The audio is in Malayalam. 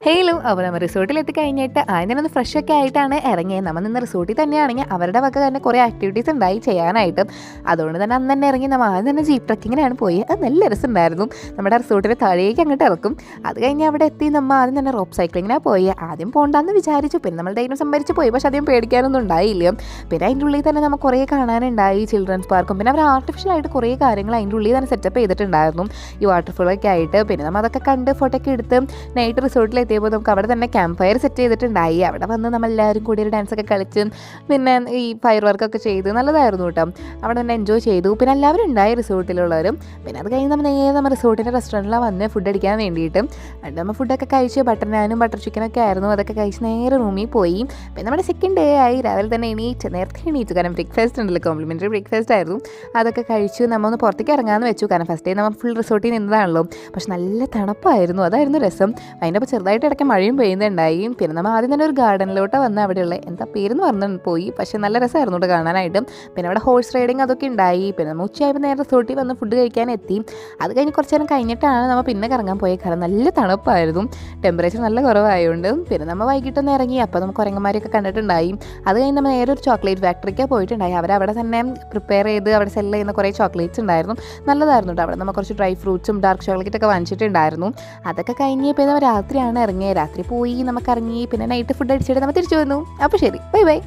ഹേലോ അപ്പോൾ നമ്മൾ റിസോർട്ടിൽ എത്തിക്കഴിഞ്ഞിട്ട് ആദ്യം ഒന്ന് ഫ്രഷ് ഒക്കെ ആയിട്ടാണ് ഇറങ്ങിയത്. നമ്മൾ നിന്ന് റിസോർട്ടിൽ തന്നെയാണെങ്കിൽ അവരുടെ വക തന്നെ കുറേ ആക്ടിവിറ്റീസ് ഉണ്ടായി ചെയ്യാനായിട്ട്. അതുകൊണ്ട് തന്നെ അന്ന് തന്നെ ഇറങ്ങി നമ്മൾ ആദ്യം തന്നെ ജീപ്പ് ട്രക്കിങ്ങിനാണ് പോയി. അത് നല്ല രസമുണ്ടായിരുന്നു. നമ്മുടെ റിസോർട്ടിൻ്റെ താഴേക്ക് അങ്ങോട്ട് ഇറക്കും. അത് കഴിഞ്ഞ് അവിടെ എത്തി നമ്മൾ ആദ്യം തന്നെ റോപ്പ് സൈക്ലിങ്ങിനാണ് പോയി. ആദ്യം പോകണ്ടെന്ന് വിചാരിച്ചു, പിന്നെ നമ്മൾ ധൈര്യം സംഭരിച്ച് പോയി. പക്ഷെ അധികം പേടിക്കാനൊന്നും ഉണ്ടായില്ല. പിന്നെ അതിൻ്റെ ഉള്ളിൽ തന്നെ നമുക്ക് കുറേ കാണാനുണ്ടായി. ചിൽഡ്രൻസ് പാർക്കും പിന്നെ അവർ ആർട്ടിഫിഷ്യലായിട്ട് കുറേ കാര്യങ്ങൾ അതിൻ്റെ ഉള്ളിൽ തന്നെ സെറ്റപ്പ് ചെയ്തിട്ടുണ്ടായിരുന്നു, ഈ വാട്ടർഫോളൊക്കെ ആയിട്ട്. പിന്നെ നമ്മൾ അതൊക്കെ കണ്ട് ഫോട്ടോ ഒക്കെ എടുത്ത് നൈറ്റ് റിസോർട്ടിൽ എത്തിയപ്പോൾ നമുക്ക് അവിടെ തന്നെ ക്യാമ്പ് ഫയർ സെറ്റ് ചെയ്തിട്ടുണ്ടായി. അവിടെ വന്ന് നമ്മളെല്ലാവരും കൂടി ഒരു ഡാൻസൊക്കെ കളിച്ച് പിന്നെ ഈ ഫയർ വർക്കൊക്കെ ചെയ്ത് നല്ലതായിരുന്നു കേട്ടോ. അവിടെ തന്നെ എൻജോയ് ചെയ്തു. പിന്നെ എല്ലാവരും ഉണ്ടായി റിസോർട്ടിലുള്ളവരും. പിന്നെ അത് കഴിഞ്ഞ് നമ്മൾ റിസോർട്ടിൻ്റെ റെസ്റ്റോറൻറ്റിലാണ് വന്ന് ഫുഡ് അടിക്കാൻ വേണ്ടിയിട്ട്. എന്നിട്ട് നമ്മൾ ഫുഡൊക്കെ കഴിച്ച് ബട്ടർ നാനും ബട്ടർ ചിക്കനൊക്കെ ആയിരുന്നു. അതൊക്കെ കഴിച്ച് നേരെ റൂമിൽ പോയി. പിന്നെ നമ്മുടെ സെക്കൻഡ് ഡേ ആയി. രാവിലെ തന്നെ നേരത്തെ എണീച്ചു, കാരണം ബ്രേക്ക്ഫാസ്റ്റ് ഉണ്ടല്ലോ, കോംപ്ലിമെൻ്ററി ബ്രേക്ക്ഫാസ്റ്റ് ആയിരുന്നു. അതൊക്കെ കഴിച്ചു നമ്മൾ ഒന്ന് പുറത്തേക്ക് ഇറങ്ങാമെന്ന് വെച്ചു. കാരണം ഫസ്റ്റ് ഡേ നമ്മൾ ഫുൾ റിസോർട്ടിൽ നിന്നതാണല്ലോ. പക്ഷെ നല്ല തണുപ്പായിരുന്നു, അതായിരുന്നു രസം. അതിൻ്റെ അപ്പോൾ ചെറുതായിട്ട് ഇടയ്ക്ക് മഴയും പെയ്യുന്നുണ്ടായി. പിന്നെ നമ്മൾ ആദ്യം തന്നെ ഒരു ഗാർഡനിലോട്ട് വന്ന് അവിടെയുള്ള എന്താ പേരെന്ന് പറഞ്ഞു പോയി. പക്ഷേ നല്ല രസമായിരുന്നു കേട്ടോ കാണാനായിട്ട്. പിന്നെ അവിടെ ഹോഴ്സ് റൈഡിങ് അതൊക്കെ ഉണ്ടായി. പിന്നെ നമ്മൾ ഉച്ചയായപ്പോൾ നേരെ റിസോർട്ടിൽ വന്ന് ഫുഡ് കഴിക്കാൻ എത്തി. അത് കഴിഞ്ഞ് കുറച്ച് നേരം കഴിഞ്ഞിട്ടാണ് നമ്മൾ പിന്നെ കറങ്ങാൻ പോയത്. കാരണം നല്ല തണുപ്പായിരുന്നു, ടെമ്പറേച്ചർ നല്ല കുറവായതുകൊണ്ട്. പിന്നെ നമ്മൾ വൈകിട്ടൊന്ന് ഇറങ്ങി. അപ്പോൾ നമുക്ക് കുരങ്ങന്മാരെയൊക്കെ കണ്ടിട്ടുണ്ടായി. അത് കഴിഞ്ഞ് നമ്മൾ നേരെ ഒരു ചോക്ലേറ്റ് ഫാക്ടറിക്ക് പോയിട്ടുണ്ടായി. അവരവിടെ തന്നെ പ്രിപ്പയർ ചെയ്ത് അവിടെ സെല്ല് ചെയ്യുന്ന കുറേ ചോക്ലേറ്റ്സ് ഉണ്ടായിരുന്നു, നല്ലതായിരുന്നു കേട്ടോ. അവിടെ നമ്മൾ കുറച്ച് ഡ്രൈ ഫ്രൂട്ട്സും ഡാർക്ക് ചോക്ലേറ്റൊക്കെ വാങ്ങിച്ചിട്ടുണ്ടായിരുന്നു. അതൊക്കെ കഴിഞ്ഞ് ഇപ്പോൾ നമ്മൾ രാത്രിയാണ് ഇറങ്ങിയത്. രാത്രി പോയി നമുക്ക് ഇറങ്ങി. പിന്നെ നൈറ്റ് ഫുഡ് അടിച്ചിട്ട് നമ്മൾ തിരിച്ചു വന്നു. അപ്പോൾ ശരി, ബൈ ബൈ.